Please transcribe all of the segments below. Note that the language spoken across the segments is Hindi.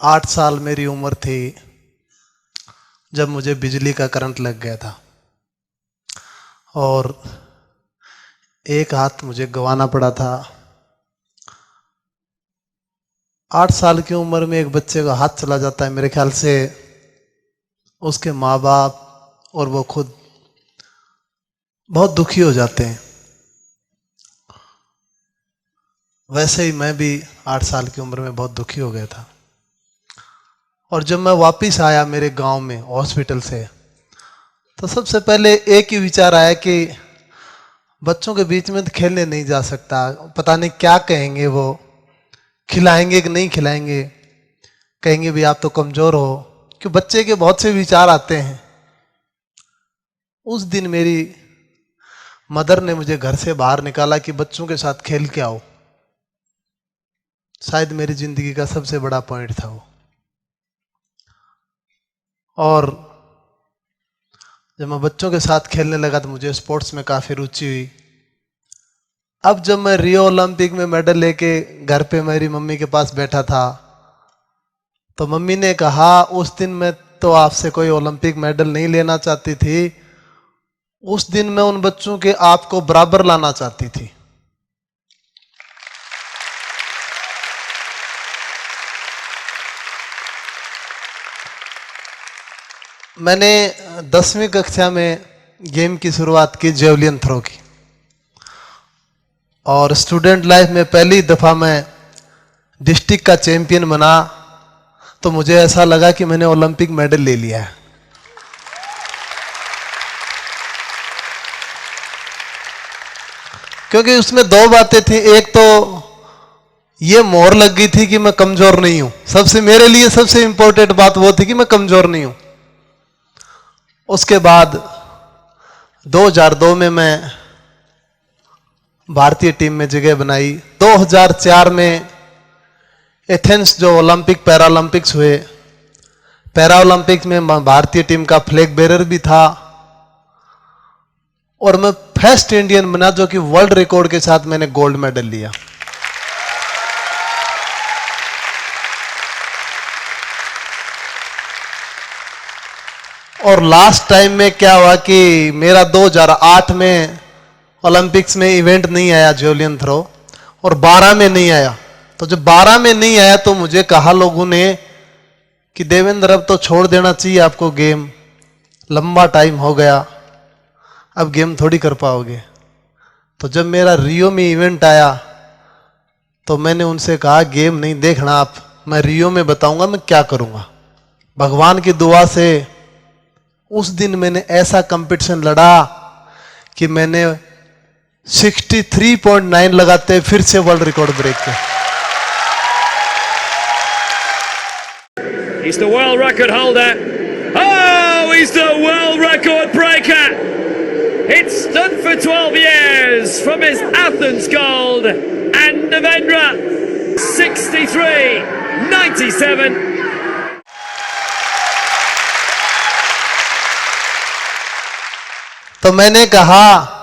8 साल मेरी उम्र थी जब मुझे बिजली का करंट लग गया था और एक हाथ मुझे गंवाना पड़ा था। 8 साल की उम्र में एक बच्चे का हाथ चला जाता है, मेरे ख्याल से उसके माँ बाप और वो खुद बहुत दुखी हो जाते हैं। वैसे ही मैं भी 8 साल की उम्र में बहुत दुखी हो गया था। और जब मैं वापस आया मेरे गांव में हॉस्पिटल से, तो सबसे पहले एक ही विचार आया कि बच्चों के बीच में तो खेलने नहीं जा सकता, पता नहीं क्या कहेंगे, वो खिलाएंगे कि नहीं खिलाएंगे, कहेंगे भी आप तो कमजोर हो, कि बच्चे के बहुत से विचार आते हैं। उस दिन मेरी मदर ने मुझे घर से बाहर निकाला कि बच्चों के साथ खेल के आओ। शायद मेरी जिंदगी का सबसे बड़ा पॉइंट था वो। और जब मैं बच्चों के साथ खेलने लगा तो मुझे स्पोर्ट्स में काफी रुचि हुई। अब जब मैं रियो ओलंपिक में मेडल लेके घर पे मेरी मम्मी के पास बैठा था, तो मम्मी ने कहा उस दिन मैं तो आपसे कोई ओलंपिक मेडल नहीं लेना चाहती थी, उस दिन मैं उन बच्चों के आपको बराबर लाना चाहती थी। मैंने 10वीं कक्षा में गेम की शुरुआत की, जेवलिन थ्रो की, और स्टूडेंट लाइफ में पहली दफा मैं डिस्ट्रिक्ट का चैंपियन बना। तो मुझे ऐसा लगा कि मैंने ओलंपिक मेडल ले लिया है। क्योंकि उसमें दो बातें थी। एक तो ये मोहर लग गई थी कि मैं कमजोर नहीं हूं। मेरे लिए सबसे इंपॉर्टेंट बात वो थी कि मैं कमजोर नहीं हूं। उसके बाद 2002 में मैं भारतीय टीम में जगह बनाई। 2004 में एथेंस जो ओलंपिक पैरालंपिक्स हुए, पैरालंपिक्स में भारतीय टीम का फ्लैग बेरर भी था और मैं फर्स्ट इंडियन बना जो कि वर्ल्ड रिकॉर्ड के साथ मैंने गोल्ड मेडल लिया। और लास्ट टाइम में क्या हुआ कि मेरा 2008 में ओलंपिक्स में इवेंट नहीं आया जेवलिन थ्रो, और 12 में नहीं आया। तो जब 12 में नहीं आया तो मुझे कहा लोगों ने कि देवेंद्र अब तो छोड़ देना चाहिए आपको गेम, लंबा टाइम हो गया, अब गेम थोड़ी कर पाओगे। तो जब मेरा रियो में इवेंट आया तो मैंने उनसे कहा गेम नहीं देखना आप, मैं रियो में बताऊंगा मैं क्या करूंगा। भगवान की दुआ से उस दिन मैंने ऐसा कंपटीशन लड़ा कि मैंने 63.9 लगाते फिर से वर्ल्ड रिकॉर्ड ब्रेक किया। He's the world record holder. Oh, he's the world record breaker. It's stood for 12 years from his Athens gold, and Devendra 63.97. तो मैंने कहा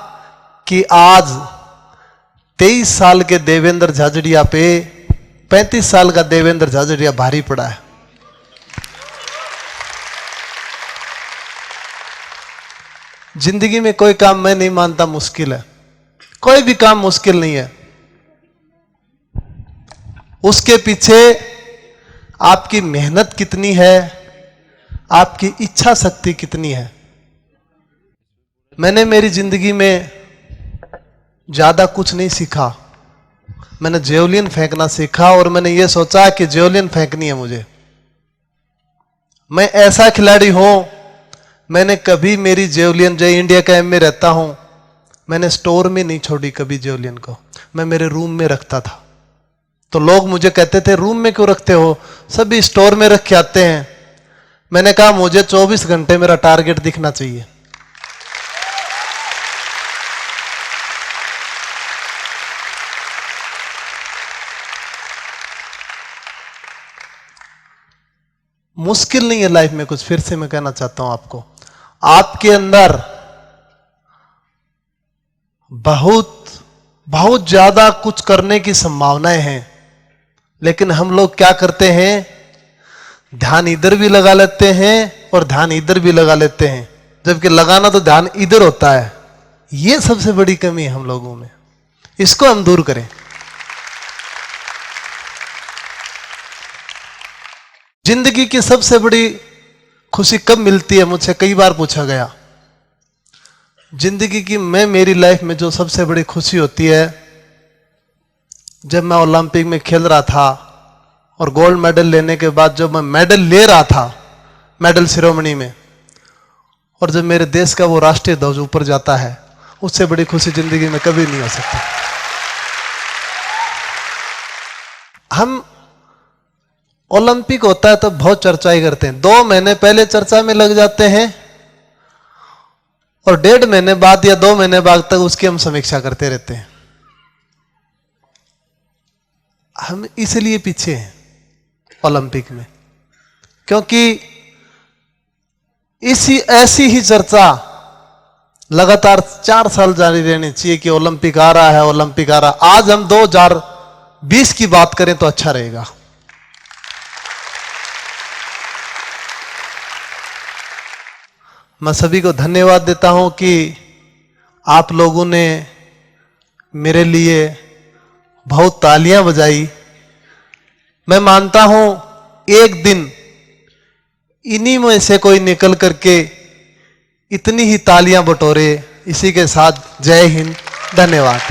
कि आज 23 साल के देवेंद्र झाझड़िया पे 35 साल का देवेंद्र झाझड़िया भारी पड़ा है। जिंदगी में कोई काम मैं नहीं मानता मुश्किल है, कोई भी काम मुश्किल नहीं है। उसके पीछे आपकी मेहनत कितनी है, आपकी इच्छा शक्ति कितनी है। मैंने मेरी जिंदगी में ज्यादा कुछ नहीं सीखा, मैंने जेवलिन फेंकना सीखा और मैंने ये सोचा कि जेवलिन फेंकनी है मुझे। मैं ऐसा खिलाड़ी हूं, मैंने कभी मेरी जेवलिन, जय इंडिया कैंप में रहता हूं, मैंने स्टोर में नहीं छोड़ी कभी जेवलिन को, मैं मेरे रूम में रखता था। तो लोग मुझे कहते थे रूम में क्यों रखते हो, सभी स्टोर में रख के आते हैं। मैंने कहा मुझे 24 घंटे मेरा टारगेट दिखना चाहिए। मुश्किल नहीं है लाइफ में कुछ। फिर से मैं कहना चाहता हूं आपको, आपके अंदर बहुत ज्यादा कुछ करने की संभावनाएं हैं, लेकिन हम लोग क्या करते हैं, ध्यान इधर भी लगा लेते हैं और ध्यान इधर भी लगा लेते हैं, जबकि लगाना तो ध्यान इधर होता है। ये सबसे बड़ी कमी है हम लोगों में, इसको हम दूर करें। जिंदगी की सबसे बड़ी खुशी कब मिलती है, मुझसे कई बार पूछा गया। जिंदगी की मेरी लाइफ में जो सबसे बड़ी खुशी होती है, जब मैं ओलंपिक में खेल रहा था और गोल्ड मेडल लेने के बाद जब मैं मेडल ले रहा था मेडल सेरेमनी में, और जब मेरे देश का वो राष्ट्रीय ध्वज ऊपर जाता है, उससे बड़ी खुशी जिंदगी में कभी नहीं हो सकती। हम ओलंपिक होता है तो बहुत चर्चाएं करते हैं, 2 महीने पहले चर्चा में लग जाते हैं और 1.5 महीने बाद या 2 महीने बाद तक उसकी हम समीक्षा करते रहते हैं। हम इसलिए पीछे हैं ओलंपिक में, क्योंकि ऐसी ही चर्चा लगातार 4 साल जारी रहनी चाहिए कि ओलंपिक आ रहा है, ओलंपिक आ रहा है। आज हम 2020 की बात करें तो अच्छा रहेगा। मैं सभी को धन्यवाद देता हूं कि आप लोगों ने मेरे लिए बहुत तालियां बजाई। मैं मानता हूं एक दिन इन्हीं में से कोई निकल करके इतनी ही तालियां बटोरे। इसी के साथ जय हिंद, धन्यवाद।